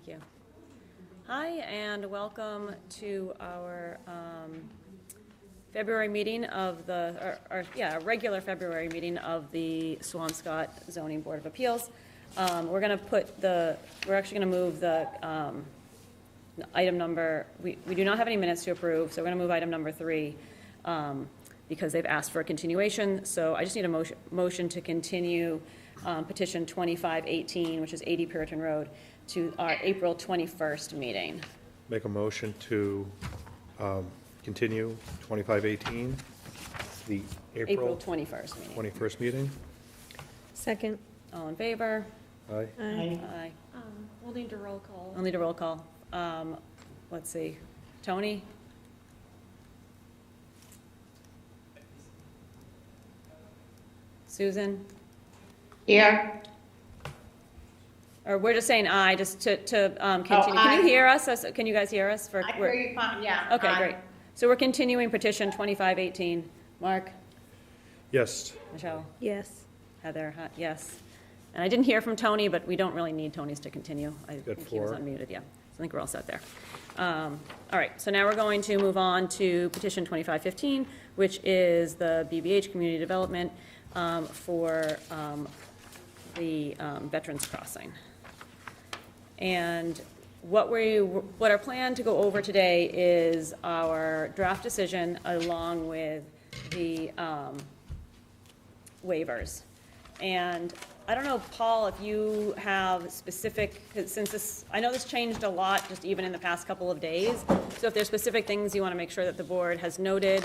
Thank you. Hi, and welcome to our February meeting of the, regular February meeting of the Swampscott Zoning Board of Appeals. We're actually going to move the item number, we do not have any minutes to approve, so we're going to move item number 3 because they've asked for a continuation. So I just need a motion to continue petition 2518, which is 80 Puritan Road, to our April 21st meeting. Make a motion to continue 2518, the April 21st meeting. 21st meeting. Second. All in favor? Aye. Aye. We'll need a roll call. I'll need a roll call. Let's see. Tony? Susan? Here. Or we're just saying aye, just to continue. Can aye. you hear us? Can you guys hear us? I hear you fine, yeah. Okay, aye. great. So we're continuing petition 2518. Mark? Yes. Michelle? Yes. Heather? Yes. And I didn't hear from Tony, but we don't really need Tony's to continue. I Good think he was for. unmuted, yeah. So I think we're all set there. All right, so now we're going to move on to petition 2515, which is the BBH Community Development for the Veterans Crossing. And what our plan to go over today is our draft decision along with the waivers. And I don't know, Paul, if you have specific, since this, I know this changed a lot just even in the past couple of days. So if there's specific things you want to make sure that the board has noted,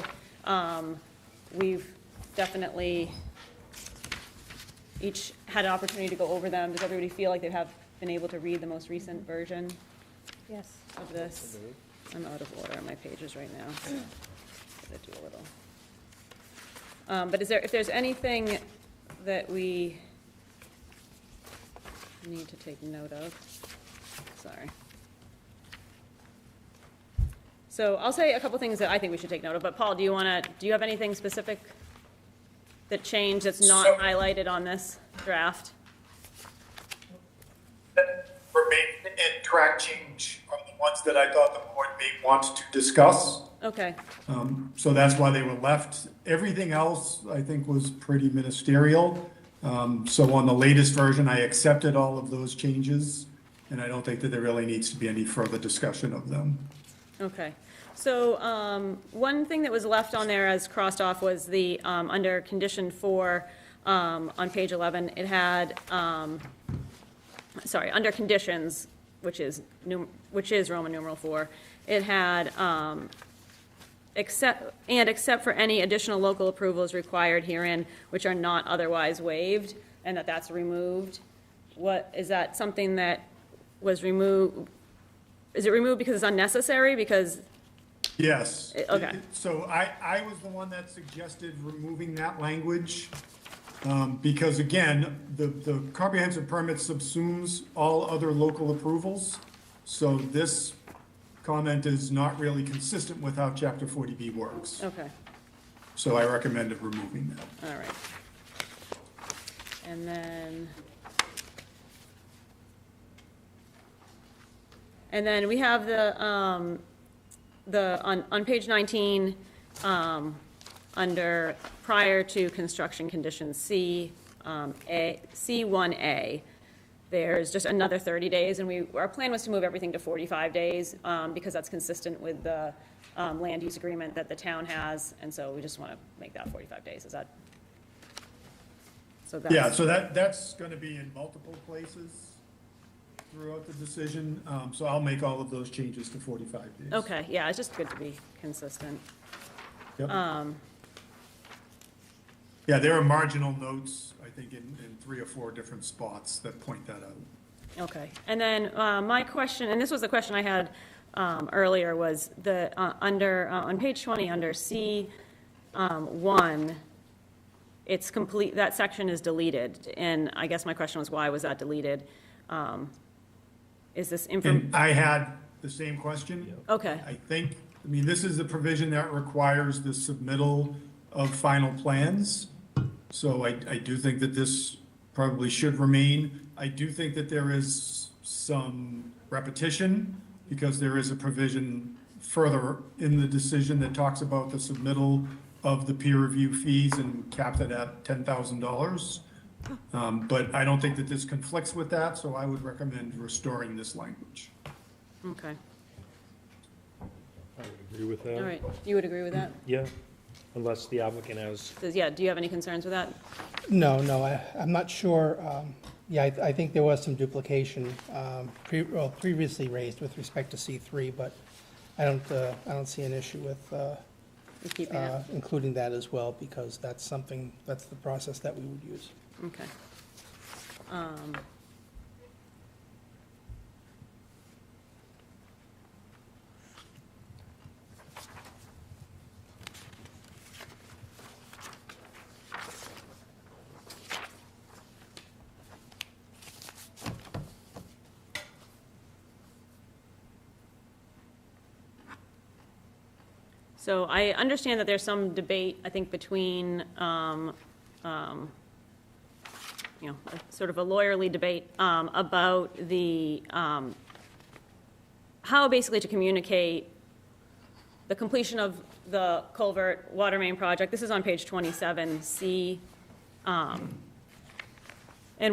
we've definitely each had an opportunity to go over them. Does everybody feel like they have been able to read the most recent version Yes. of this? I'm out of order on my pages right now. Gotta do a little. But if there's anything that we need to take note of, sorry. So I'll say a couple things that I think we should take note of, but Paul, do you have anything specific that changed that's not highlighted on this draft? That remain and track change are the ones that I thought the board may want to discuss. Okay, So that's why they were left. Everything else, I think, was pretty ministerial. So on the latest version, I accepted all of those changes, and I don't think that there really needs to be any further discussion of them. okay. So one thing that was left on there as crossed off was the, under condition 4 on page 11, it had, under conditions, which is Roman numeral 4, it had except for any additional local approvals required herein which are not otherwise waived, and that's removed. What, is that something that was removed? Is it removed because it's unnecessary? Because Yes. Okay. So I was the one that suggested removing that language, because again, the comprehensive permit subsumes all other local approvals. So this comment is not really consistent with how Chapter 40B works. okay. So I recommended removing that. All right. And then we have on page 19, under prior to construction conditions C1A, there's just another 30 days, and our plan was to move everything to 45 days because that's consistent with the land use agreement that the town has, and so we just want to make that 45 days. Is that? So Yeah, so that's going to be in multiple places throughout the decision. So I'll make all of those changes to 45 days. Okay, yeah, it's just good to be consistent. Yep. Yeah, there are marginal notes, I think, in 3 or 4 different spots that point that out. Okay, and then my question, and this was the question I had earlier, was the on page 20 under C1, it's complete. That section is deleted, and I guess my question was, why was that deleted? Is this And I had the same question. Okay. I mean, this is the provision that requires the submittal of final plans. So I do think that this probably should remain. I do think that there is some repetition, because there is a provision further in the decision that talks about the submittal of the peer review fees and capped it at $10,000. But I don't think that this conflicts with that, so I would recommend restoring this language. Okay, I would agree with that. all right. You would agree with that? Yeah, unless the applicant has, Says, yeah, do you have any concerns with that? No, I'm not sure. Yeah, I think there was some duplication previously raised with respect to C3, but I don't see an issue with With keeping it? including that as well, because that's the process that we would use. Okay. So I understand that there's some debate, I think, between, you know, sort of a lawyerly debate about the, how basically to communicate the completion of the culvert water main project. This is on page 27C. And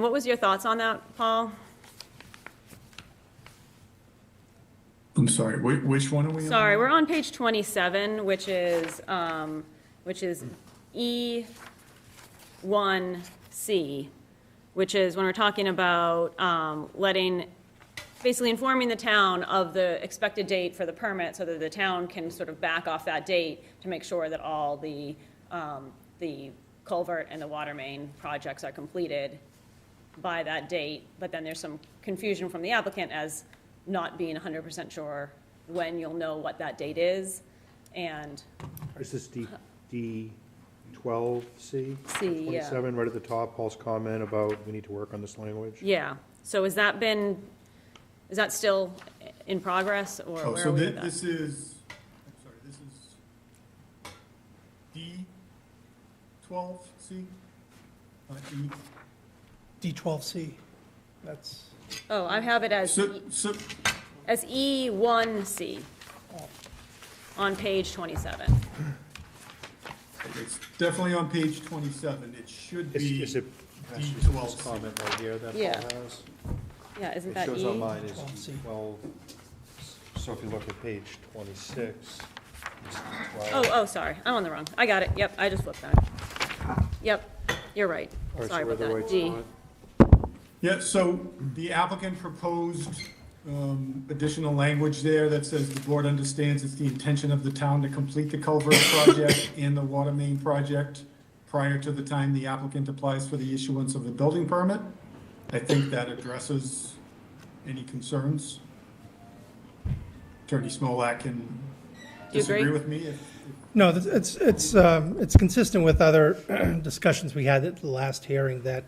what was your thoughts on that, Paul? I'm sorry, which one are we on? Sorry, we're on page 27, which is E1C, which is when we're talking about basically informing the town of the expected date for the permit so that the town can sort of back off that date to make sure that all the culvert and the water main projects are completed by that date. But then there's some confusion from the applicant as not being 100% sure when you'll know what that date is, and. is this D12C? C, yeah. 27, right at the top, Paul's comment about we need to work on this language. Yeah, so is that still in progress, or Oh, where so are we with that? this is, I'm sorry, this is D12C? D12C, that's, Oh, I have it as, So, as E1C on page 27. it's definitely on page 27. It should be Is it this D12C. comment right here that Yeah. Paul has? Yeah, isn't It that shows E? on mine is 12C. D12, so if you look at page 26, it's Oh, D12. sorry, I'm on the wrong, I got it, yep, I just flipped that. Yep, you're right, All right, so sorry we're about the that, right D. spot. Yeah, so the applicant proposed additional language there that says the board understands it's the intention of the town to complete the culvert project and the water main project prior to the time the applicant applies for the issuance of the building permit. I think that addresses any concerns. Attorney Smolak can Do you disagree agree? with me if no, it's consistent with other discussions we had at the last hearing, that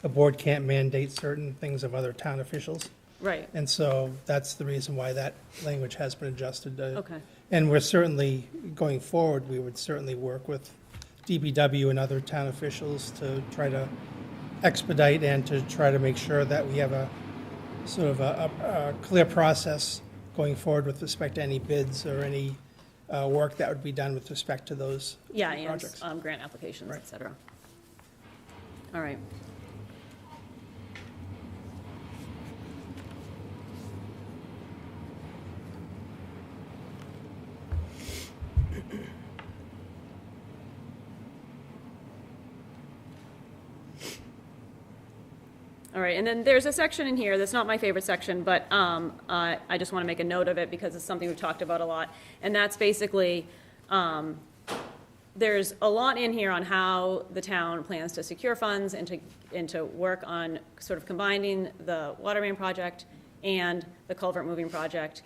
a board can't mandate certain things of other town officials. Right, And so that's the reason why that language has been adjusted. okay, And we're certainly, going forward, we would certainly work with DBW and other town officials to try to expedite and to try to make sure that we have a sort of a clear process going forward with respect to any bids or any work that would be done with respect to those yeah, and projects. grant applications, Right. et cetera. All right. All right, and then there's a section in here that's not my favorite section, but I just want to make a note of it because it's something we've talked about a lot. And that's basically, there's a lot in here on how the town plans to secure funds and to work on sort of combining the water main project and the culvert moving project,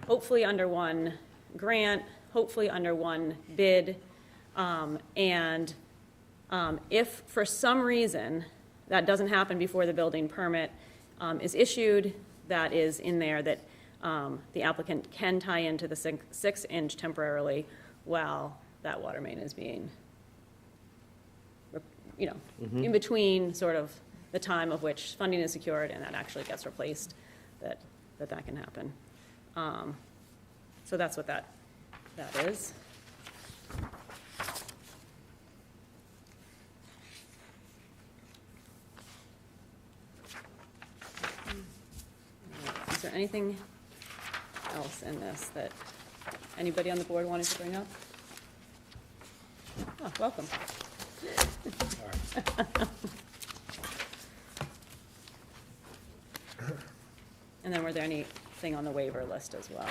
hopefully under one grant, hopefully under one bid. And if for some reason that doesn't happen before the building permit is issued, that is in there that the applicant can tie into the 6-inch temporarily while that water main is being, you know, in between sort of the time of which funding is secured and that actually gets replaced, that that can happen. So that's what that is. Is there anything else in this that anybody on the board wanted to bring up? Oh, welcome. And then were there anything on the waiver list as well?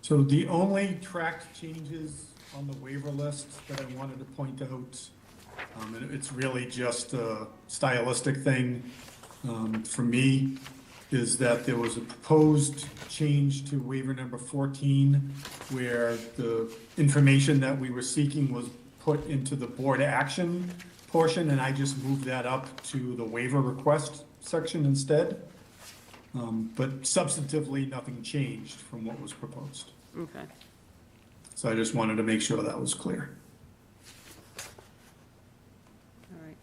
So the only tracked changes on the waiver list that I wanted to point out, and it's really just a stylistic thing for me, is that there was a proposed change to waiver number 14, where the information that we were seeking was put into the board action portion, and I just moved that up to the waiver request section instead. But substantively, nothing changed from what was proposed. Okay. So I just wanted to make sure that was clear. All right.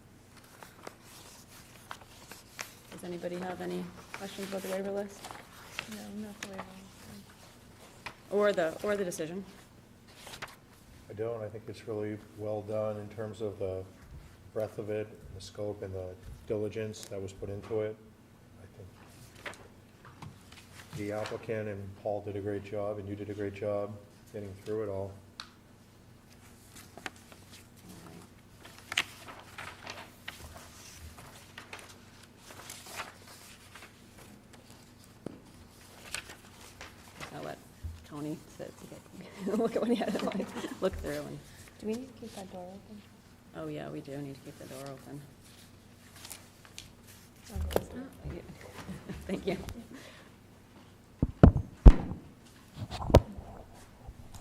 Does anybody have any questions about the waiver list? No, not the waiver. Or the decision? I don't, I think it's really well done in terms of the breadth of it, the scope, and the diligence that was put into it. I think the applicant and Paul did a great job, and you did a great job getting through it all. I'll let Tony look at what he had to like, look through and, Do we need to keep that door open? oh yeah, we do need to keep the door open. Thank you.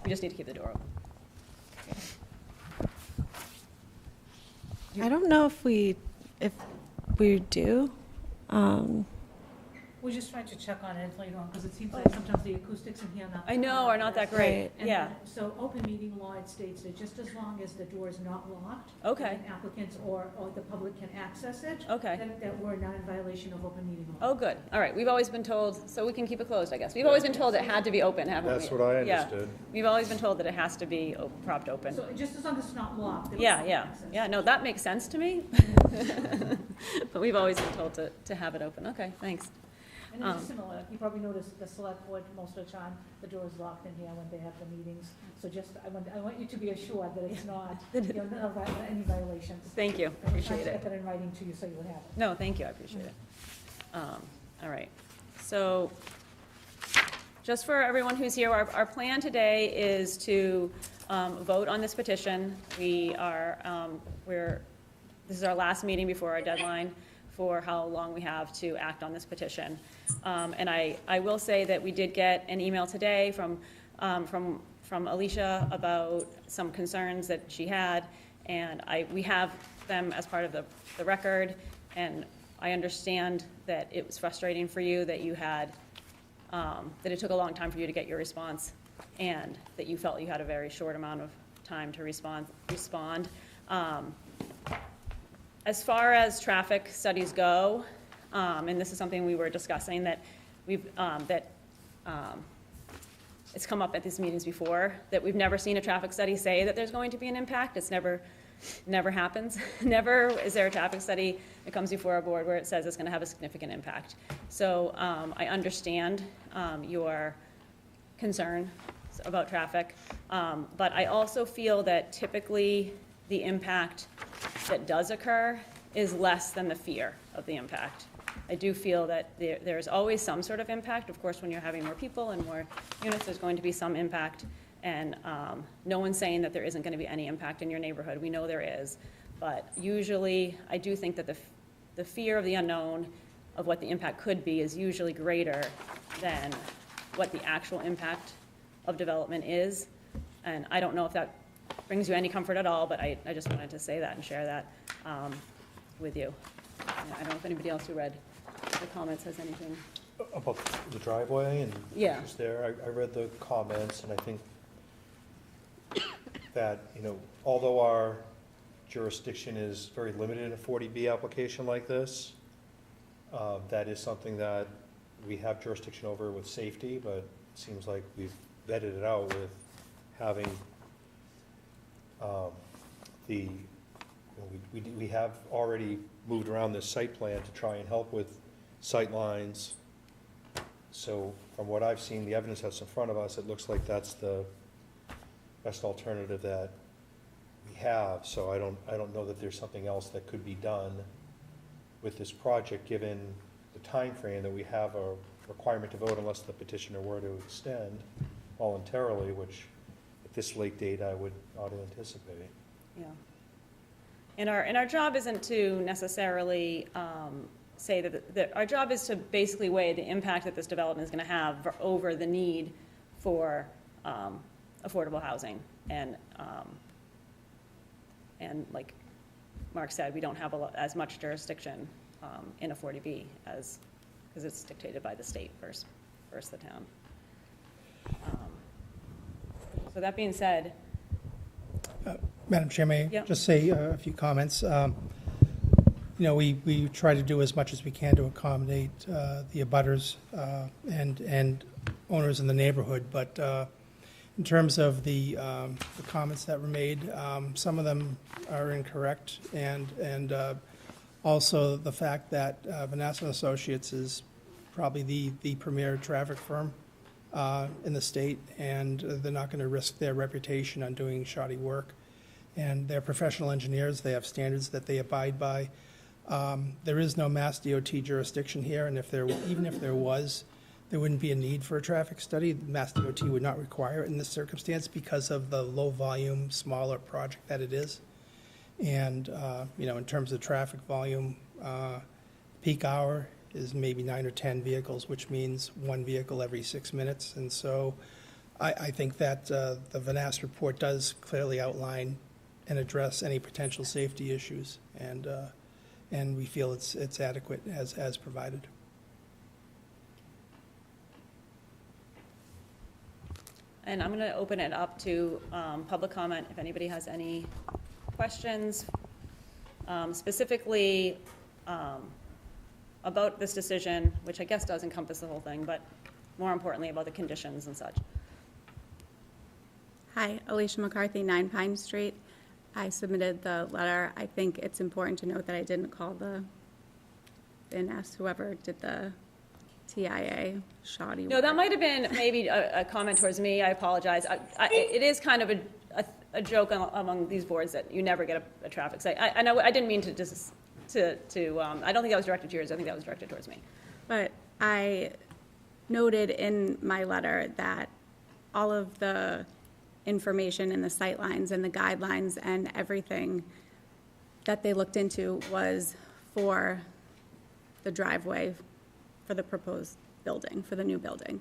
We just need to keep the door open. I don't know if we do. We're just trying to check on it later on, because it seems like sometimes the acoustics in here are not. I know, are not that great, Right. And yeah. then- So open meeting law, it states that just as long as the door is not locked. Okay. And applicants or the public can access it. Okay. That we're not in violation of open meeting law. Oh, good, all right, we've always been told, so we can keep it closed, I guess. We've always been told it had to be open, haven't we? That's what I Yeah. understood. We've always been told that it has to be propped open. So just as long as it's not locked. they Yeah, can yeah, access yeah, it. no, that makes sense to me. But we've always been told to have it open, okay, thanks. And it's similar, you probably noticed the select board, most of the time, the door is locked in here when they have the meetings. So just, I want you to be assured that it's not, any violations. Thank you, And we're trying appreciate to it. get that in writing to you so you would have it. No, thank you, I appreciate it. All right, so, just for everyone who's here, our plan today is to vote on this petition. This is our last meeting before our deadline for how long we have to act on this petition. And I will say that we did get an email today from Alicia about some concerns that she had, and we have them as part of the record, and I understand that it was frustrating for you that you had, that it took a long time for you to get your response, and that you felt you had a very short amount of time to respond. As far as traffic studies go, and this is something we were discussing, that it's come up at these meetings before, that we've never seen a traffic study say that there's going to be an impact. It's never happens. Never is there a traffic study that comes before our board where it says it's going to have a significant impact. So I understand your concern about traffic, but I also feel that typically the impact that does occur is less than the fear of the impact. I do feel that there's always some sort of impact. Of course, when you're having more people and more units, there's going to be some impact. And no one's saying that there isn't going to be any impact in your neighborhood. We know there is. But usually, I do think that the fear of the unknown of what the impact could be is usually greater than what the actual impact of development is. And I don't know if that brings you any comfort at all, but I just wanted to say that and share that with you. I don't know if anybody else who read the comments has anything. About the driveway and Yeah. issues there, I read the comments, and I think that, although our jurisdiction is very limited in a 40B application like this. That is something that we have jurisdiction over with safety, but it seems like we've vetted it out with having we have already moved around this site plan to try and help with sight lines. So from what I've seen, the evidence that's in front of us, it looks like that's the best alternative that we have. So I don't know that there's something else that could be done with this project, given the time frame that we have a requirement to vote unless the petitioner were to extend voluntarily, which at this late date I would not anticipate. Yeah. And our job isn't to necessarily say that our job is to basically weigh the impact that this development is going to have over the need for affordable housing. And like Mark said, we don't have as much jurisdiction in a 40B because it's dictated by the state versus the town. So that being said, Madam Chair, may I Yep. just say a few comments? We try to do as much as we can to accommodate the abutters and owners in the neighborhood, but in terms of the comments that were made, some of them are incorrect, and also the fact that Vanessa Associates is probably the premier traffic firm in the state, and they're not going to risk their reputation on doing shoddy work. And they're professional engineers. They have standards that they abide by. There is no Mass DOT jurisdiction here, and even if there was, there wouldn't be a need for a traffic study. Mass DOT would not require it in this circumstance because of the low volume, smaller project that it is. And, in terms of traffic volume, peak hour is maybe 9 or 10 vehicles, which means one vehicle every 6 minutes. And so I think that the Vanass report does clearly outline and address any potential safety issues, and we feel it's adequate as provided. and I'm going to open it up to public comment if anybody has any questions, specifically about this decision, which I guess does encompass the whole thing, but more importantly about the conditions and such. Hi, Alicia McCarthy, 9 Pine Street. I submitted the letter. I think it's important to note that I didn't call and ask whoever did the TIA shoddy No, work. that might have been maybe a comment towards me. I apologize. It is kind of a joke among these boards that you never get a traffic site. I know, I didn't mean to just, I don't think that was directed to yours. I think that was directed towards me. But I noted in my letter that all of the information and the sightlines and the guidelines and everything that they looked into was for the driveway for the proposed building, for the new building.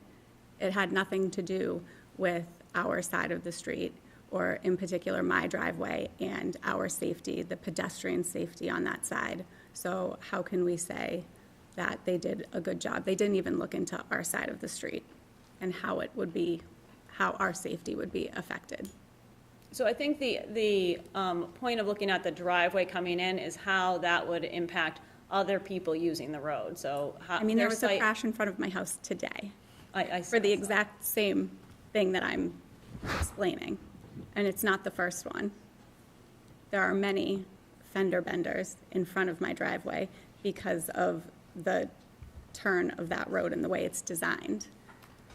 It had nothing to do with our side of the street, or in particular my driveway and our safety, the pedestrian safety on that side. So how can we say that they did a good job? They didn't even look into our side of the street and how our safety would be affected. So I think the point of looking at the driveway coming in is how that would impact other people using the road. So how, There was a crash in front of my house today for the exact same thing that I'm explaining. And it's not the first one. There are many fender benders in front of my driveway because of the turn of that road and the way it's designed.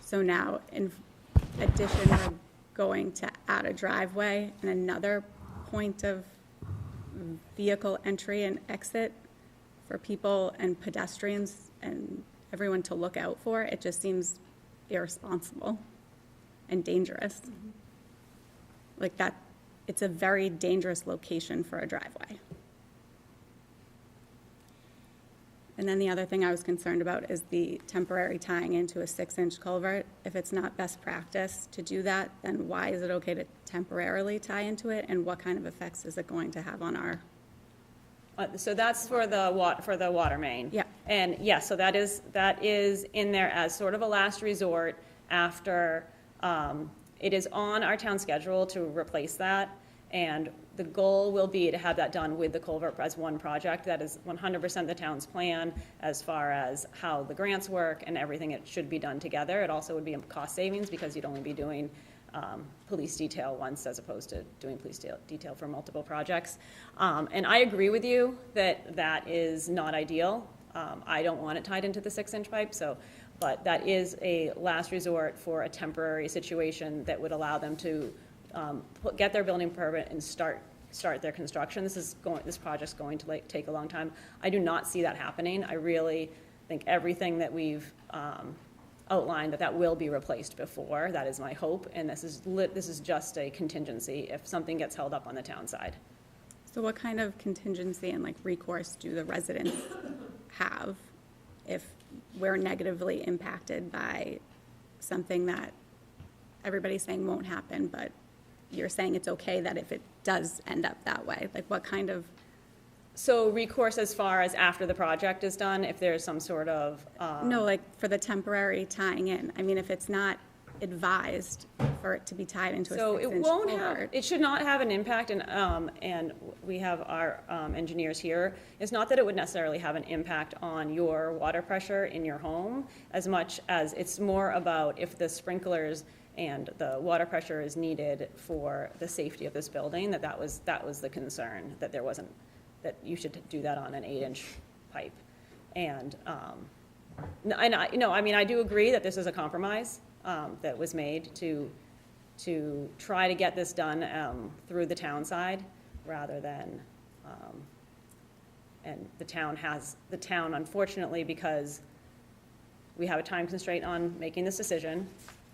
So now, in addition, we're going to add a driveway and another point of vehicle entry and exit for people and pedestrians and everyone to look out for. It just seems irresponsible and dangerous. Like that, it's a very dangerous location for a driveway. And then the other thing I was concerned about is the temporary tying into a 6-inch culvert. If it's not best practice to do that, then why is it okay to temporarily tie into it? And what kind of effects is it going to have on our? So that's for the water main. Yeah. And yes, so that is in there as sort of a last resort after, it is on our town schedule to replace that. And the goal will be to have that done with the culvert as one project. That is 100% the town's plan as far as how the grants work and everything. It should be done together. It also would be a cost savings because you'd only be doing police detail once as opposed to doing police detail for multiple projects. And I agree with you that that is not ideal. I don't want it tied into the 6-inch pipe, but that is a last resort for a temporary situation that would allow them to get their building permit and start their construction. This project's going to take a long time. I do not see that happening. I really think everything that we've outlined that will be replaced before. That is my hope, and this is just a contingency if something gets held up on the town side. So what kind of contingency and like recourse do the residents have if we're negatively impacted by something that everybody's saying won't happen, but you're saying it's okay that if it does end up that way? Like what kind of... So recourse as far as after the project is done, if there's some sort of... No, like for the temporary tying in. I mean, if it's not advised for it to be tied into a 6-inch So it won't have, culvert. it should not have an impact, and we have our engineers here. It's not that it would necessarily have an impact on your water pressure in your home as much as it's more about if the sprinklers and the water pressure is needed for the safety of this building, that was the concern, that there wasn't, that you should do that on an 8-inch pipe. And I do agree that this is a compromise that was made to try to get this done through the town side rather than, and the town unfortunately, because we have a time constraint on making this decision,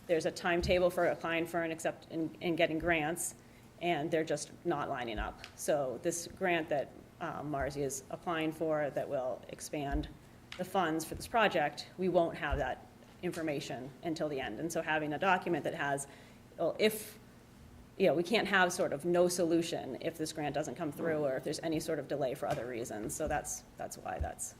there's a timetable for applying for and getting grants, and they're just not lining up. So this grant that Marzi is applying for that will expand the funds for this project, we won't have that information until the end. And so having a document that has, well, we can't have sort of no solution if this grant doesn't come through or if there's any sort of delay for other reasons. So that's why that's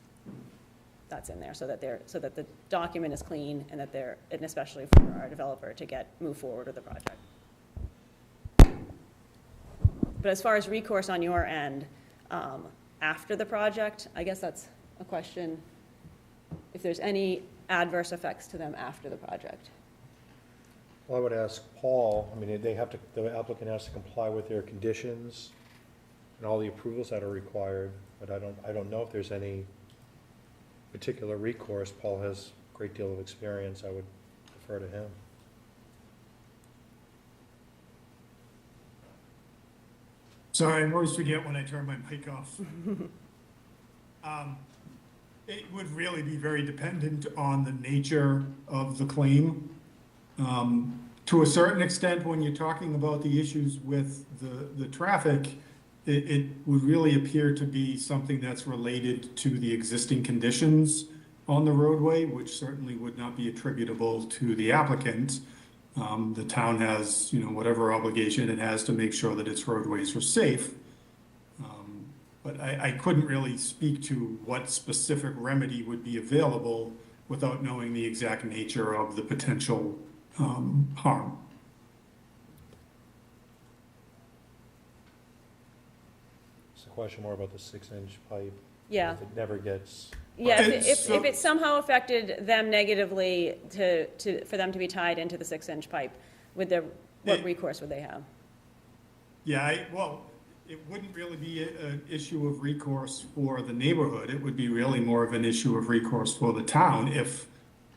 in there, so that the document is clean and and especially for our developer to move forward with the project. But as far as recourse on your end, after the project, I guess that's a question, if there's any adverse effects to them after the project. Well, I would ask Paul, I mean, the applicant has to comply with their conditions and all the approvals that are required, but I don't know if there's any particular recourse. Paul has a great deal of experience. I would defer to him. Sorry, I always forget when I turn my mic off. It would really be very dependent on the nature of the claim. To a certain extent, when you're talking about the issues with the traffic, it would really appear to be something that's related to the existing conditions on the roadway, which certainly would not be attributable to the applicant. The town has, whatever obligation it has to make sure that its roadways are safe. But I couldn't really speak to what specific remedy would be available without knowing the exact nature of the potential harm. It's a question more about the 6-inch pipe. Yeah. If it never gets... Yeah, if it somehow affected them negatively for them to be tied into the 6-inch pipe, what recourse would they have? Yeah, it wouldn't really be an issue of recourse for the neighborhood. It would be really more of an issue of recourse for the town if,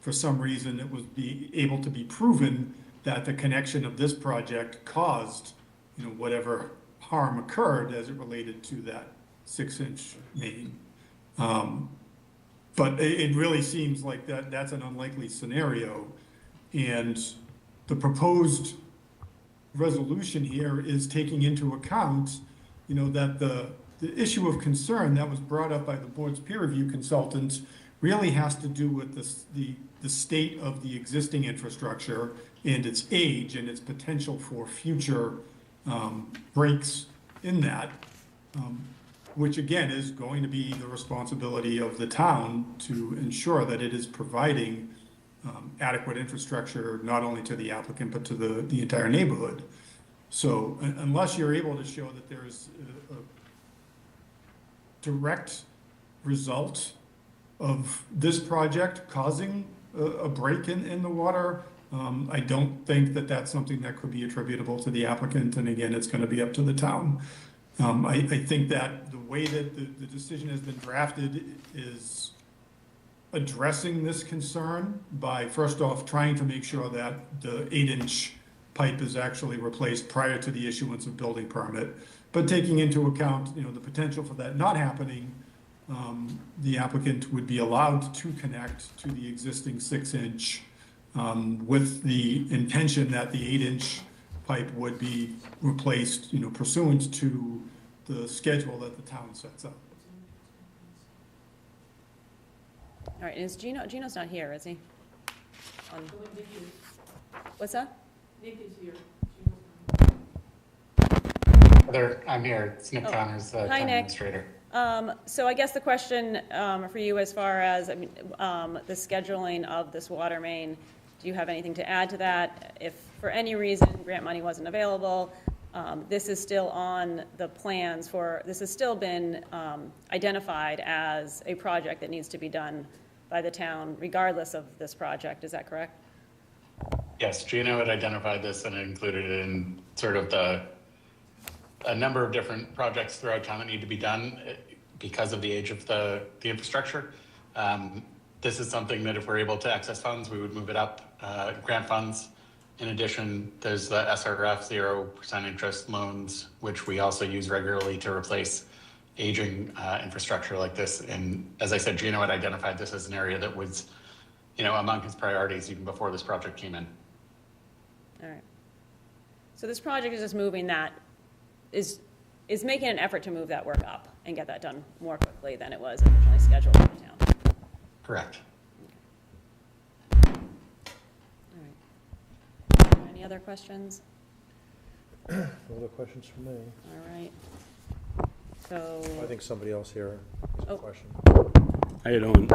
for some reason, it would be able to be proven that the connection of this project caused, whatever harm occurred as it related to that 6-inch main. But it really seems like that's an unlikely scenario. And the proposed resolution here is taking into account, that the issue of concern that was brought up by the board's peer review consultants really has to do with the state of the existing infrastructure and its age and its potential for future breaks in that. Which again is going to be the responsibility of the town to ensure that it is providing adequate infrastructure, not only to the applicant, but to the entire neighborhood. So unless you're able to show that there's a direct result of this project causing a break in the water, I don't think that that's something that could be attributable to the applicant, and again, it's gonna be up to the town. I think that the way that the decision has been drafted is addressing this concern by, first off, trying to make sure that the 8-inch pipe is actually replaced prior to the issuance of building permit, but taking into account, the potential for that not happening, the applicant would be allowed to connect to the existing 6-inch, with the intention that the 8-inch pipe would be replaced, pursuant to the schedule that the town sets up. All right, and Gino's not here, is he? What's that? Nick is here. I'm here. It's Nick Connors, the Hi, town Nick. administrator. So I guess the question for you as far as, the scheduling of this water main, do you have anything to add to that? If for any reason grant money wasn't available, this is still on the plans this has still been identified as a project that needs to be done by the town regardless of this project, is that correct? Yes, Gino had identified this and included it in sort of a number of different projects throughout town that need to be done because of the age of the infrastructure. This is something that if we're able to access funds, we would move it up, grant funds. In addition, there's the SRF 0% interest loans, which we also use regularly to replace aging infrastructure like this. And as I said, Gino had identified this as an area that was, among his priorities even before this project came in. All right. So this project is just moving that, is making an effort to move that work up and get that done more quickly than it was originally scheduled for the town. Correct. All right. Any other questions? No other questions from me. All right. So, I think somebody else here has a Oh. question. How you doing?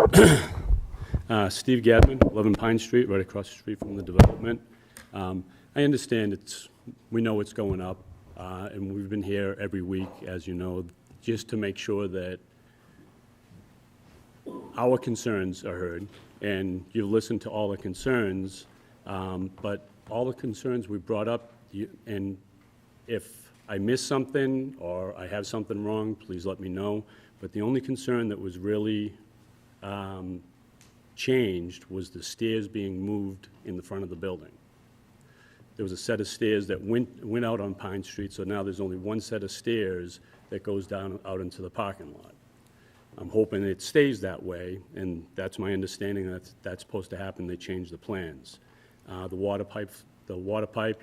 Steve Gadman, 11 Pine Street, right across the street from the development. I understand we know it's going up, and we've been here every week, as you know, just to make sure that our concerns are heard, and you listen to all the concerns, but all the concerns we brought up, and if I missed something or I have something wrong, please let me know. But the only concern that was really changed was the stairs being moved in the front of the building. There was a set of stairs that went out on Pine Street, so now there's only one set of stairs that goes down out into the parking lot. I'm hoping it stays that way, and that's my understanding that's supposed to happen. They changed the plans. The water pipe,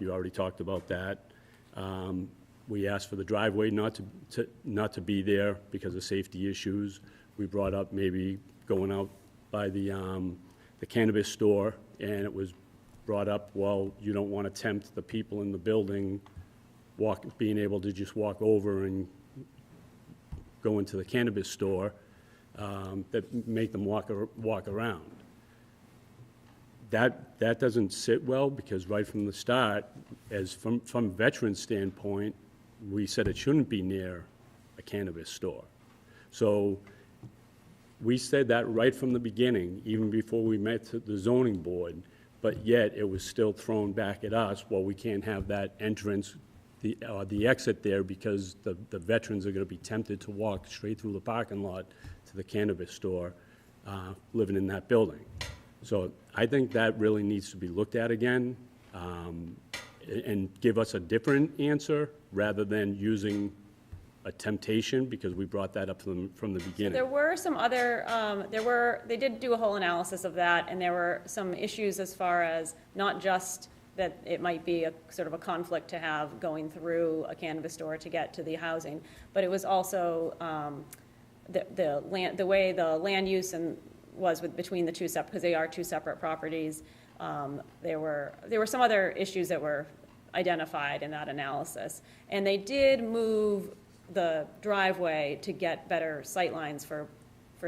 you already talked about that. We asked for the driveway not to be there because of safety issues. We brought up maybe going out by the cannabis store, and it was brought up, well, you don't want to tempt the people in the building being able to just walk over and go into the cannabis store, that make them walk around. That doesn't sit well, because right from the start, from veteran standpoint, we said it shouldn't be near a cannabis store. So we said that right from the beginning, even before we met the zoning board, but yet it was still thrown back at us, well, we can't have that entrance, the exit there, because the veterans are going to be tempted to walk straight through the parking lot to the cannabis store, living in that building. So I think that really needs to be looked at again, and give us a different answer rather than using a temptation, because we brought that up from the beginning. there were some other, they did do a whole analysis of that, and there were some issues as far as not just that it might be a sort of a conflict to have going through a cannabis store to get to the housing, but it was also the way the land use was between the two separate, because they are two separate properties. There were some other issues that were identified in that analysis, and they did move the driveway to get better sight lines for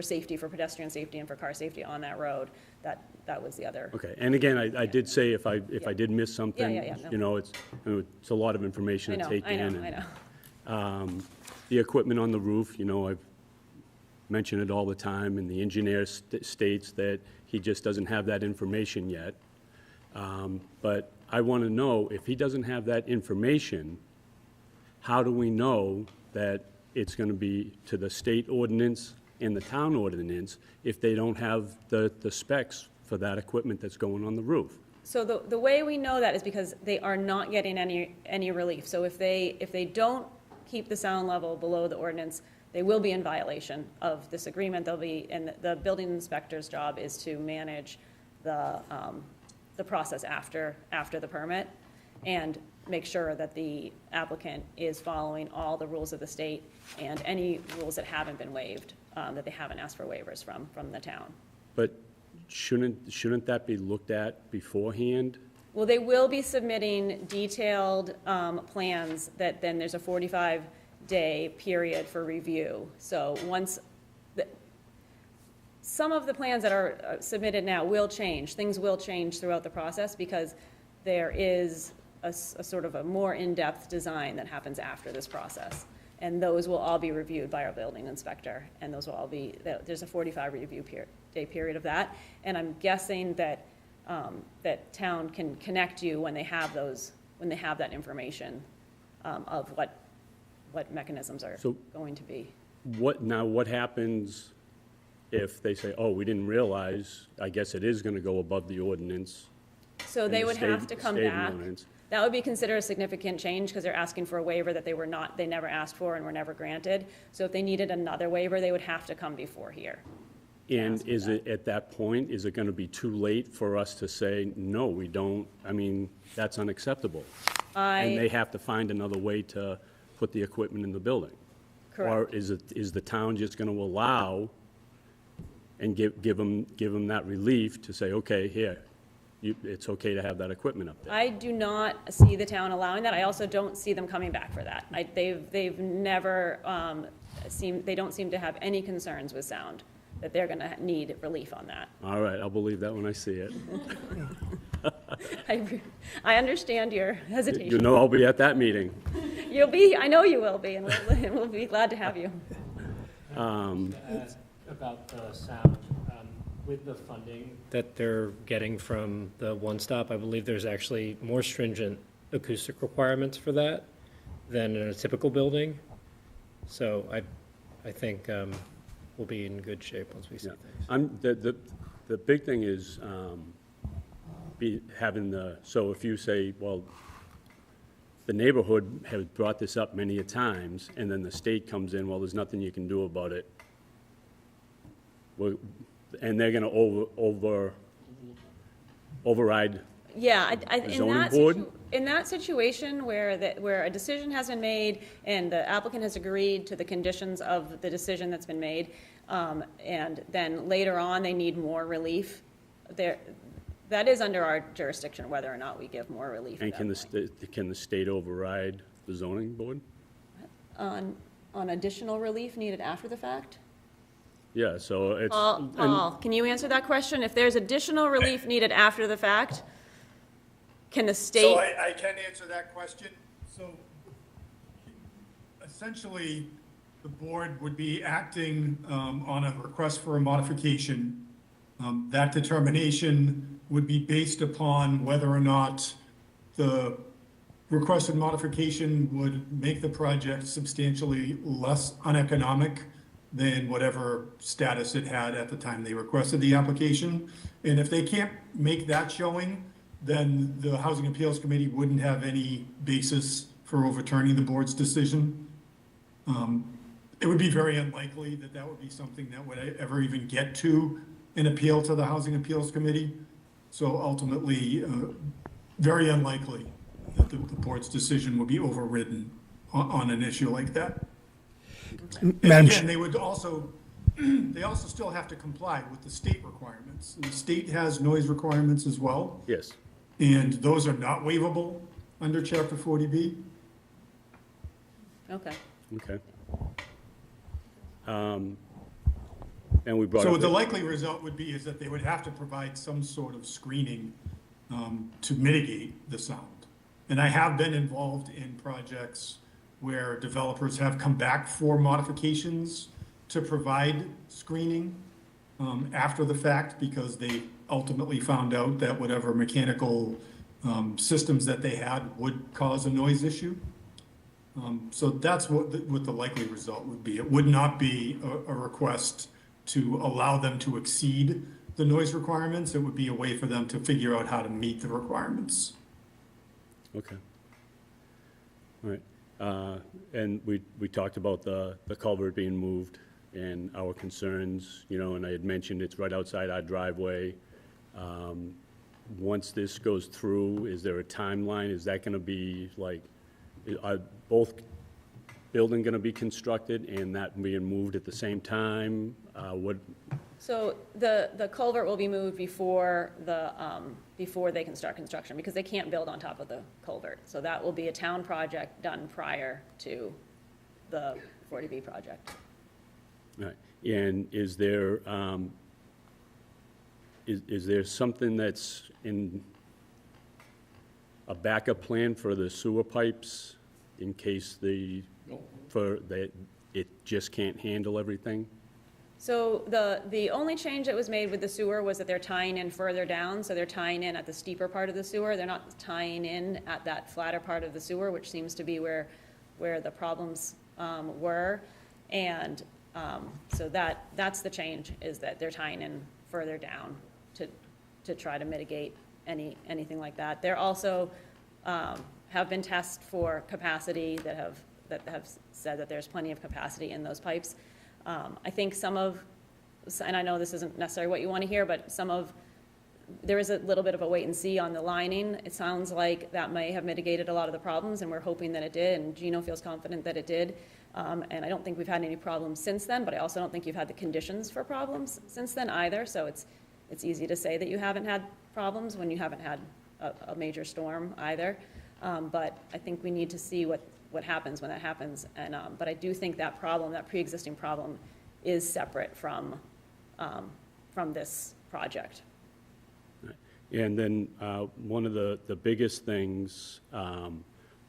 safety, for pedestrian safety and for car safety on that road. that was the other. Okay, and again, I did say if I did miss something, Yeah, no. you know, it's a lot of information I to know, take I in. know, and, I know. The equipment on the roof, you know, I've mentioned it all the time, and the engineer states that he just doesn't have that information yet. But I want to know, if he doesn't have that information, how do we know that it's going to be to the state ordinance and the town ordinance if they don't have the specs for that equipment that's going on the roof? So the way we know that is because they are not getting any relief. So if they don't keep the sound level below the ordinance, they will be in violation of this agreement. They'll be, and the building inspector's job is to manage the process after the permit and make sure that the applicant is following all the rules of the state and any rules that haven't been waived, that they haven't asked for waivers from the town. But shouldn't that be looked at beforehand? Well, they will be submitting detailed plans that then there's a 45-day period for review. So once, some of the plans that are submitted now will change. Things will change throughout the process because there is a sort of a more in-depth design that happens after this process. And those will all be reviewed by our building inspector. And those will all be, there's a 45-day period of that. And I'm guessing that that town can connect you when they have that information of what mechanisms are going to be. What happens if they say, oh, we didn't realize, I guess it is going to go above the ordinance? So they and the would have to come state back. ordinance? That would be considered a significant change because they're asking for a waiver that they never asked for and were never granted. So if they needed another waiver, they would have to come before here. And is it, at that point, is it going to be too late for us to say, no, we don't, I mean, that's unacceptable? And they have to find another way to put the equipment in the building? Correct. Or is the town just going to allow and give them that relief to say, okay, here, it's okay to have that equipment up there? I do not see the town allowing that. I also don't see them coming back for that. They've never they don't seem to have any concerns with sound, that they're going to need relief on that. All right, I'll believe that when I see it. I understand your hesitation. You know I'll be at that meeting. I know you will be, and we'll be glad to have you. About the sound, with the funding that they're getting from the One Stop, I believe there's actually more stringent acoustic requirements for that than in a typical building. So I think we'll be in good shape once we see things. The big thing is so if you say, well, the neighborhood has brought this up many a times, and then the state comes in, well, there's nothing you can do about it. And they're going to override. Yeah, zoning board? In that situation where a decision has been made and the applicant has agreed to the conditions of the decision that's been made, and then later on they need more relief, that is under our jurisdiction whether or not we give more relief. And can the state override the zoning board? On additional relief needed after the fact? Yeah, so it's. Paul, can you answer that question? If there's additional relief needed after the fact, can the state? So I can answer that question. So essentially, the board would be acting on a request for a modification. That determination would be based upon whether or not the requested modification would make the project substantially less uneconomic than whatever status it had at the time they requested the application. And if they can't make that showing, then the Housing Appeals Committee wouldn't have any basis for overturning the board's decision. It would be very unlikely that would be something that would ever even get to an appeal to the Housing Appeals Committee. So ultimately, very unlikely that the board's decision would be overridden on an issue like that. And again, they also still have to comply with the state requirements. The state has noise requirements as well. Yes. And those are not waivable under Chapter 40B. Okay. Okay. And we brought So up, the likely result would be is that they would have to provide some sort of screening to mitigate the sound. And I have been involved in projects where developers have come back for modifications to provide screening after the fact, because they ultimately found out that whatever mechanical systems that they had would cause a noise issue. So that's what the likely result would be. It would not be a request to allow them to exceed the noise requirements. It would be a way for them to figure out how to meet the requirements. okay. All right. And we talked about the culvert being moved and our concerns, you know, and I had mentioned it's right outside our driveway. Once this goes through, is there a timeline? Is that gonna be like, are both building gonna be constructed and that being moved at the same time? So the culvert will be moved before before they can start construction, because they can't build on top of the culvert. So that will be a town project done prior to the 40B project. Right. And is there something that's in a backup plan for the sewer pipes in case it just can't handle everything? So the only change that was made with the sewer was that they're tying in further down, so they're tying in at the steeper part of the sewer. They're not tying in at that flatter part of the sewer, which seems to be where the problems were. And so that's the change, is that they're tying in further down to try to mitigate anything like that. There also have been tests for capacity that have said that there's plenty of capacity in those pipes. I think and I know this isn't necessarily what you want to hear, but there is a little bit of a wait and see on the lining. It sounds like that may have mitigated a lot of the problems, and we're hoping that it did, and Gino feels confident that it did. And I don't think we've had any problems since then, but I also don't think you've had the conditions for problems since then either. So it's easy to say that you haven't had problems when you haven't had a major storm either. But I think we need to see what happens when that happens. And but I do think that pre-existing problem, is separate from this project. Right. And then one of the biggest things,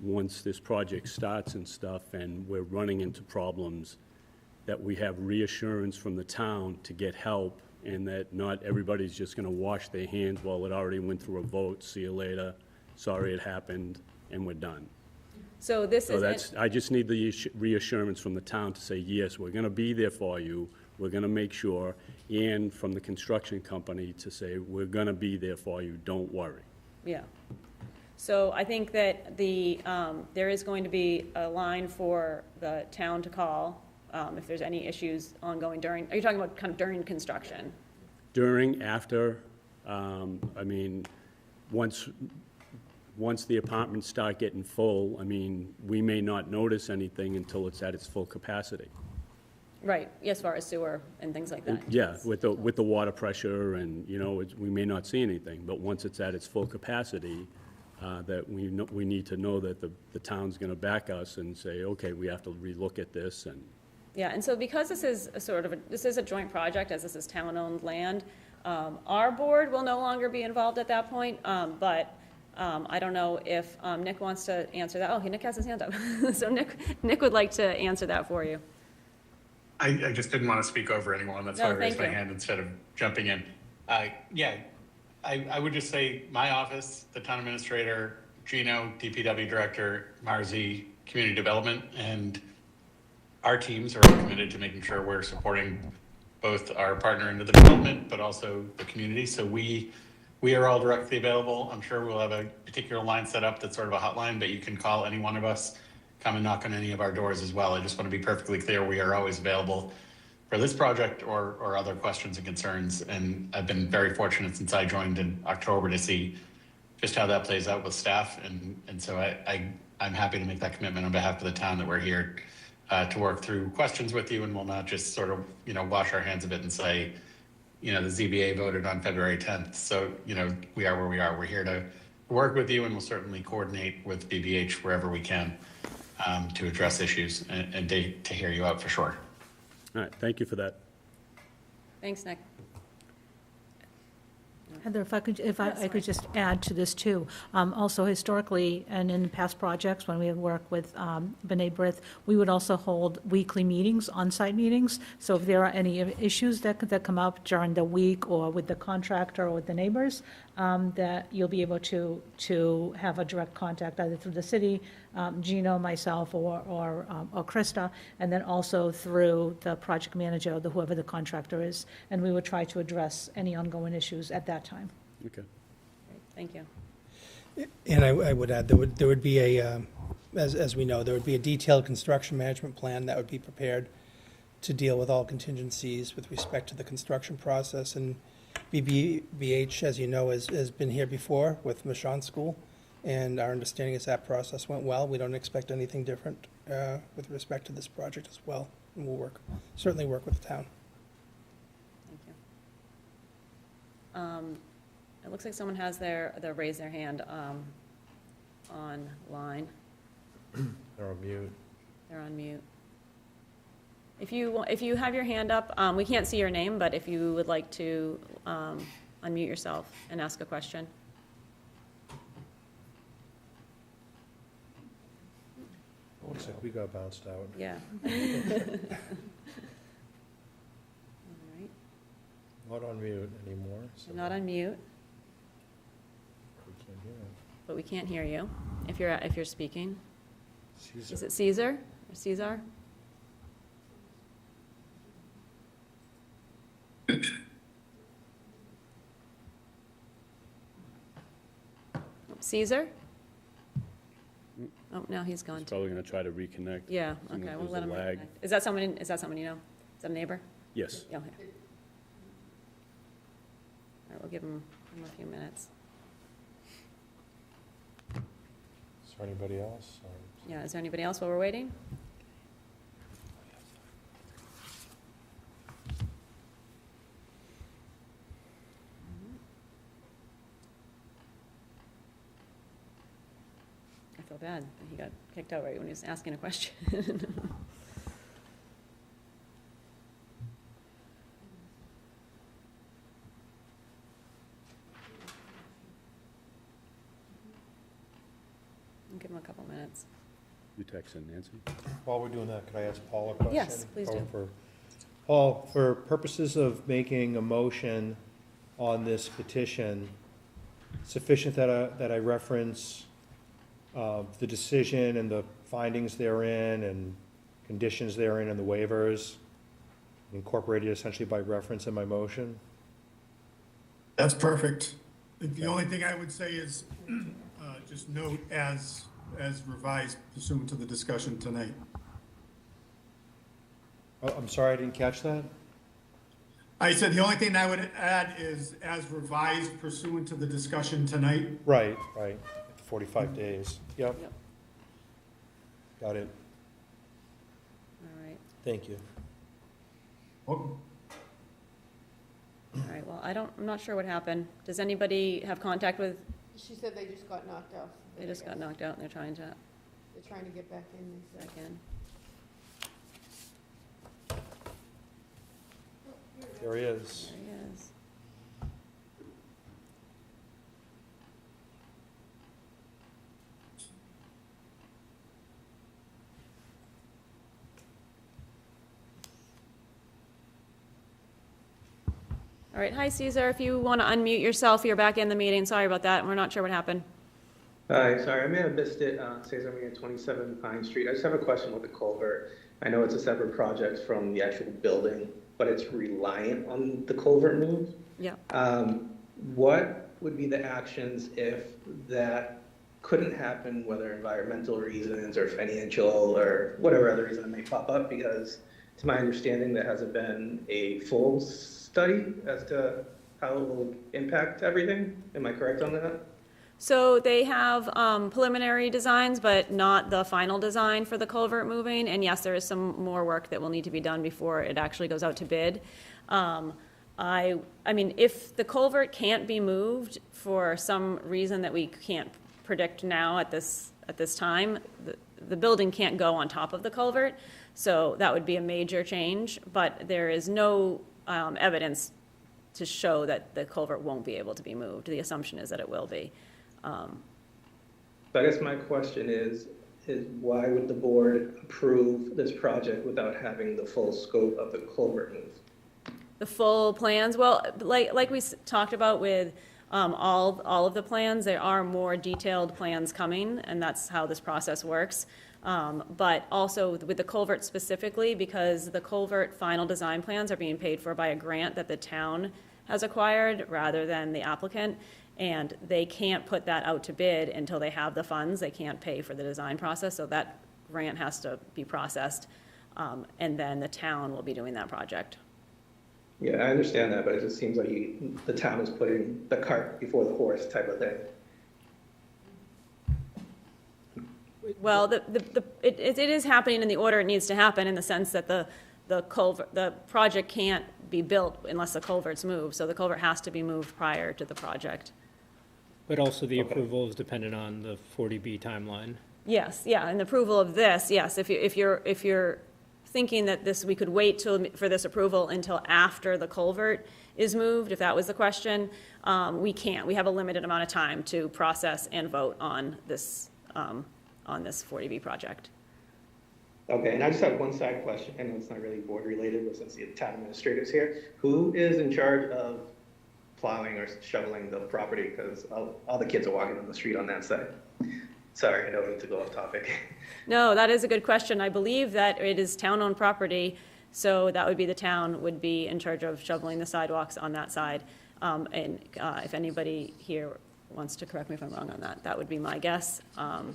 once this project starts and stuff, and we're running into problems, that we have reassurance from the town to get help, and that not everybody's just gonna wash their hands, well, it already went through a vote, see you later, sorry it happened, and we're done. So I just need the reassurance from the town to say, yes, we're gonna be there for you, we're gonna make sure, and from the construction company to say, we're gonna be there for you, don't worry. Yeah. So I think that there is going to be a line for the town to call if there's any issues ongoing are you talking about kind of during construction? During, after, I mean, once the apartments start getting full, I mean, we may not notice anything until it's at its full capacity. Right, as far as sewer and things like that. Yeah, with the water pressure and, you know, we may not see anything, but once it's at its full capacity, that we need to know that the town's gonna back us and say, okay, we have to relook at this. And Yeah, and so because this is a joint project, as this is town-owned land, our board will no longer be involved at that point, but I don't know if Nick wants to answer that. Oh, Nick has his hand up. So Nick would like to answer that for you. I just didn't want to speak over anyone. That's why I raised my hand instead of jumping in. Yeah, I would just say my office, the town administrator, Gino, DPW director, Marzi, community development, and our teams are all committed to making sure we're supporting both our partner into the development, but also the community. So we are all directly available. I'm sure we'll have a particular line set up that's sort of a hotline, but you can call any one of us, come and knock on any of our doors as well. I just want to be perfectly clear, we are always available for this project or other questions and concerns. And I've been very fortunate since I joined in October to see just how that plays out with staff. And so I'm happy to make that commitment on behalf of the town that we're here to work through questions with you, and we'll not just sort of, wash our hands of it and say, the ZBA voted on February 10th. So, we are where we are. We're here to work with you, and we'll certainly coordinate with BBH wherever we can to address issues and to hear you out for sure. all right, thank you for that. Thanks, Nick. Heather, if I could just add to this too. Also historically, and in past projects, when we have worked with B'nai B'rith, we would also hold weekly meetings, on-site meetings. So if there are any issues that come up during the week or with the contractor or with the neighbors, that you'll be able to have a direct contact either through the city, Gino, myself, or Krista, and then also through the project manager, or whoever the contractor is. And we would try to address any ongoing issues at that time. Okay. Great, thank you. And I would add, there would be a, as we know, there would be a detailed construction management plan that would be prepared to deal with all contingencies with respect to the construction process. And BBH, as you know, has been here before with Michon School, and our understanding is that process went well. We don't expect anything different with respect to this project as well, and we'll certainly work with the town. Thank you. It looks like someone has raised their hand online. They're on mute. They're on mute. If you have your hand up, we can't see your name, but if you would like to unmute yourself and ask a question. Looks like we got bounced out. Yeah. All right. Not on mute anymore. So Not on mute, we can't hear it. but we can't hear you if you're speaking. Caesar. Is it Caesar or Caesar? Caesar? Oh, no, he's gone. He's probably going to try to reconnect. Yeah, Seeing okay, if we'll there's let a him lag. reconnect. Is that someone you know? Is that a neighbor? Yes. Yeah, okay. All right, we'll give him a few minutes. Is there anybody else? Or- Yeah, is there anybody else while we're waiting? I feel bad that he got kicked out right when he was asking a question. I'll give him a couple minutes. You texting Nancy? While we're doing that, could I ask Paul a question? Yes, please do. Paul, for purposes of making a motion on this petition, sufficient that I reference the decision and the findings therein and conditions therein and the waivers incorporated essentially by reference in my motion? That's perfect. The only thing I would say is, just note as revised pursuant to the discussion tonight. Oh, I'm sorry, I didn't catch that. I said the only thing I would add is as revised pursuant to the discussion tonight. Right, 45 days. Yep, Yep. got it. All right. Thank you. Oh, All right, well, I'm not sure what happened. Does anybody have contact with, She said they just got knocked off. they just got knocked out and they're trying to They're trying to get back in, they said. back in? There he is. There he is. All right, hi Caesar, if you want to unmute yourself, you're back in the meeting. Sorry about that, we're not sure what happened. Hi, sorry, I may have missed it. Cesar, I'm at 27 Pine Street. I just have a question with the culvert. I know it's a separate project from the actual building, but it's reliant on the culvert move. Yeah. What would be the actions if that couldn't happen, whether environmental reasons or financial or whatever other reason it may pop up? Because to my understanding, there hasn't been a full study as to how it will impact everything. Am I correct on that? So they have preliminary designs, but not the final design for the culvert moving. And yes, there is some more work that will need to be done before it actually goes out to bid. I mean, if the culvert can't be moved for some reason that we can't predict now at this time, the building can't go on top of the culvert. So that would be a major change, but there is no evidence to show that the culvert won't be able to be moved. The assumption is that it will be. So I guess my question is why would the board approve this project without having the full scope of the culvert moved? The full plans, well, like we talked about with all of the plans, there are more detailed plans coming, and that's how this process works. But also with the culvert specifically, because the culvert final design plans are being paid for by a grant that the town has acquired rather than the applicant, and they can't put that out to bid until they have the funds. They can't pay for the design process, so that grant has to be processed, and then the town will be doing that project. Yeah, I understand that, but it just seems like the town is putting the cart before the horse type of thing. Well, it is happening in the order it needs to happen, in the sense that the project can't be built unless the culvert's moved, so the culvert has to be moved prior to the project. But also the approval is dependent on the 40B timeline. Yes, yeah, and the approval of this, yes, if you're thinking that we could wait for this approval until after the culvert is moved, if that was the question, we can't. We have a limited amount of time to process and vote on this 40B project. Okay, and I just have one side question, and it's not really board related, but since the town administrator's here, who is in charge of plowing or shoveling the property? Because all the kids are walking on the street on that side. Sorry, I don't need to go off topic. No, that is a good question. I believe that it is town-owned property, so that would be the town would be in charge of shoveling the sidewalks on that side. And if anybody here wants to correct me if I'm wrong on that, that would be my guess. The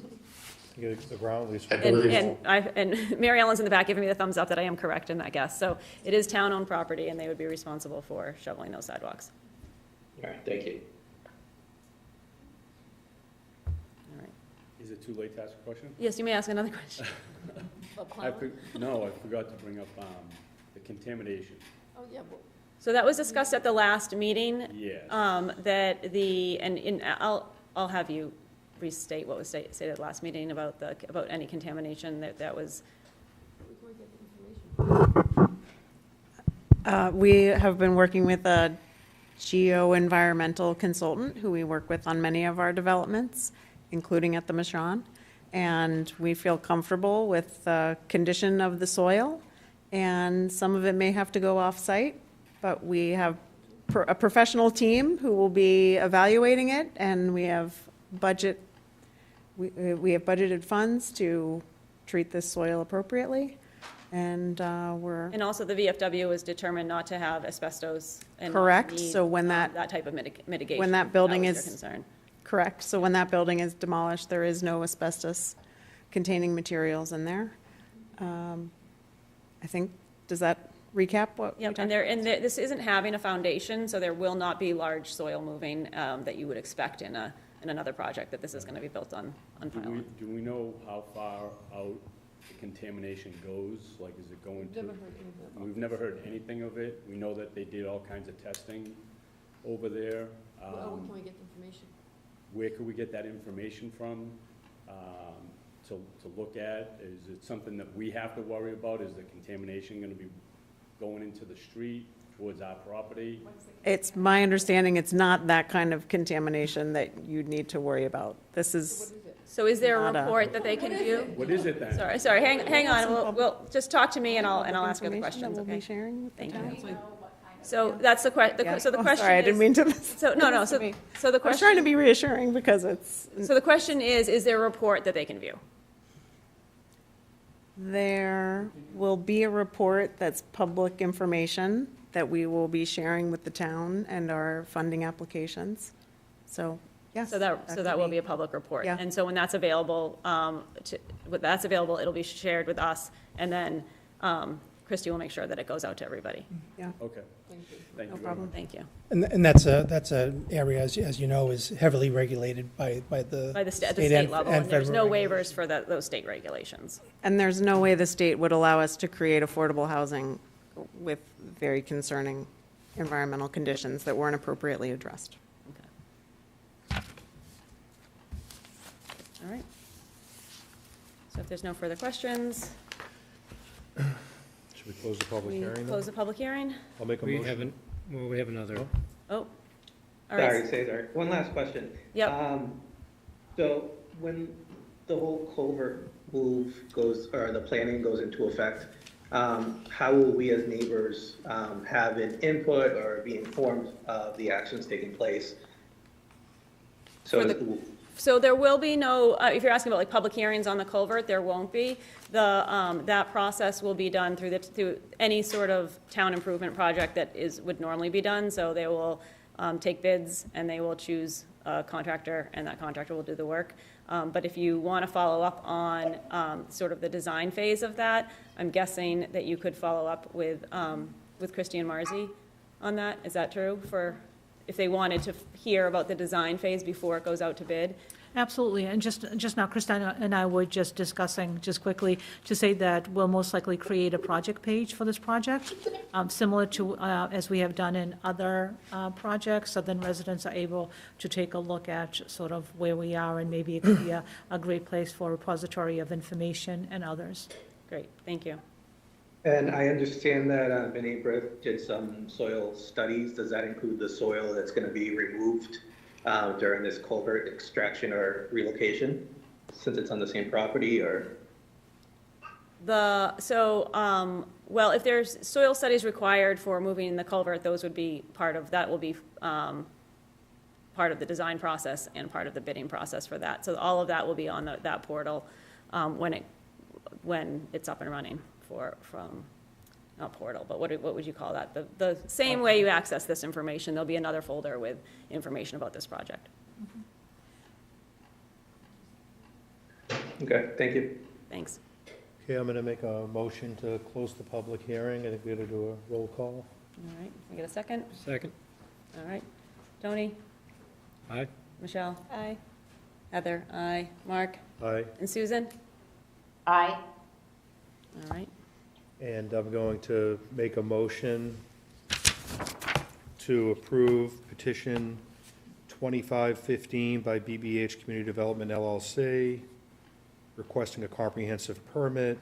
ground lease. And Mary Ellen's in the back giving me the thumbs up that I am correct in that guess. So it is town-owned property, and they would be responsible for shoveling those sidewalks. All right, thank you. All right. Is it too late to ask a question? Yes, you may ask another question. No, I forgot to bring up the contamination. Oh, yeah, well, So that was discussed at the last meeting. Yes. I'll have you restate what was stated at the last meeting about any contamination that was. we can get the information. We have been working with a geo-environmental consultant who we work with on many of our developments, including at the Michon. And we feel comfortable with the condition of the soil, and some of it may have to go off-site, but we have a professional team who will be evaluating it, and we have budgeted funds to treat this soil appropriately, and And also the VFW was determined not to have asbestos. And Correct. need, So when that type of mitigation. when that building was is- their concern. Correct. So when that building is demolished, there is no asbestos-containing materials in there. I think, does that recap what? we Yep, talked- this isn't having a foundation, so there will not be large soil moving that you would expect in another project that this is going to be built on pylon. Do we know how far out the contamination goes? Like, is it going to? Never heard anything. We've never heard anything of it. We know that they did all kinds of testing over there. Well, can we get the information? Where could we get that information from to look at? Is it something that we have to worry about? Is the contamination going to be going into the street towards our property? It's my understanding it's not that kind of contamination that you'd need to worry about. This is, So is there a Not a- report that they can view? What is it then? Sorry, hang on, we'll just talk to me and I'll ask you the information that questions, we'll be okay? sharing with the Thank town. you. So that's Yeah. so the Oh, question Sorry, I didn't is, mean to. so, no, so the I was trying to question, be reassuring because it's, so the question is there a report that they can view? there will be a report that's public information that we will be sharing with the town and our funding applications. So, yes. So that will be a public report. Yeah. And so when that's available, it'll be shared with us, and then Christie will make sure that it goes out to everybody. Yeah, Okay, Thank you. thank no you very problem. much. Thank you. And that's a area, as you know, is heavily regulated by the. By the and- state level, and there's federal no regulations. waivers for those state regulations. And there's no way the state would allow us to create affordable housing with very concerning environmental conditions that weren't appropriately addressed. Okay. All right. So if there's no further questions, Should Should we close the public We hearing then? close the public hearing? I'll make a We motion. haven't, well, we have another. Oh, all Sorry, right. Cesar. One last question. Yep. So when the whole culvert move goes, or the planning goes into effect, how will we as neighbors have an input or be informed of the actions taking place? So For So there will be no, if you're asking about like public hearings on the culvert, there won't be. That process will be done through any sort of town improvement project that would normally be done. So they will take bids and they will choose a contractor and that contractor will do the work. But if you want to follow up on sort of the design phase of that, I'm guessing that you could follow up with Christie and Marzi on that. Is that true if they wanted to hear about the design phase before it goes out to bid? Absolutely, and just now, Christina and I were just discussing, just quickly, to say that we'll most likely create a project page for this project, similar to, as we have done in other projects, so then residents are able to take a look at sort of where we are, and maybe it could be a great place for a repository of information and others. Great, thank you. And I understand that B'nai B'rith did some soil studies. Does that include the soil that's going to be removed during this culvert extraction or relocation, since it's on the same property, or? Well, if there's soil studies required for moving the culvert, those would be that will be part of the design process and part of the bidding process for that. So all of that will be on that portal when it's up and running not portal, but what would you call that? The same way you access this information, there'll be another folder with information about this project. Okay, thank you. Thanks. Okay, I'm going to make a motion to close the public hearing. I think we got to do a roll call. All right, can I get a second? Second. All right. Tony? Aye. Michelle? Aye. Heather? Aye. Mark? Aye. And Susan? Aye. All right. And I'm going to make a motion to approve petition 2515 by BBH Community Development LLC, requesting a comprehensive permit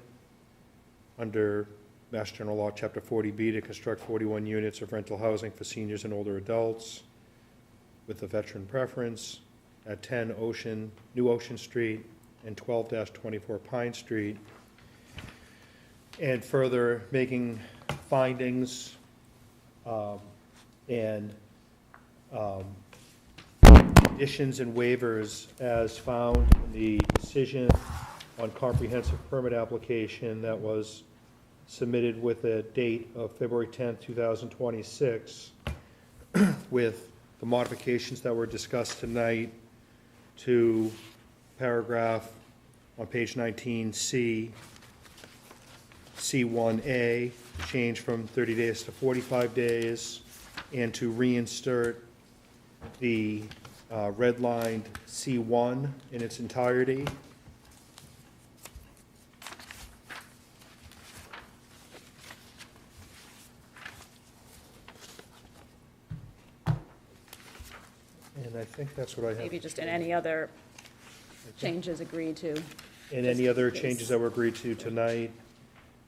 under Mass General Law, Chapter 40B, to construct 41 units of rental housing for seniors and older adults with a veteran preference at 10 New Ocean Street and 12-24 Pine Street, and further making findings and conditions and waivers as found in the decision on comprehensive permit application that was submitted with a date of February 10th, 2026, with the modifications that were discussed tonight to paragraph on page 19C, C1A, change from 30 days to 45 days, and to reinsert the redlined C1 in its entirety. And I think that's what I have. Maybe just in any other changes agreed to. And any other changes that were agreed to tonight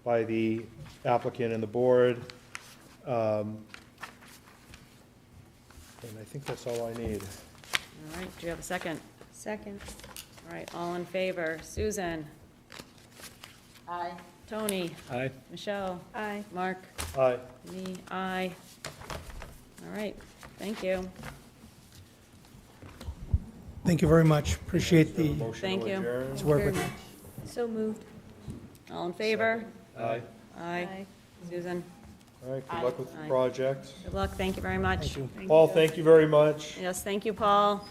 by the applicant and the board. And I think that's all I need. All right, do you have a second? Second. All right, all in favor? Susan? Aye. Tony? Aye. Michelle? Aye. Mark? Aye. Me? Aye. All right, thank you. Thank you very much. Appreciate the Motion to Thank you. adjourn. work with. So moved. All in favor? Aye. Aye. Susan? All right, good luck with the Aye. project. Good luck, thank you very much. Thank you. Paul, thank you very much. Yes, thank you, Paul.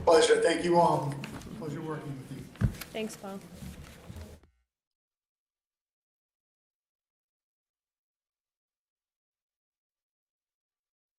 Pleasure, thank you all. Pleasure working with you. Thanks, Paul.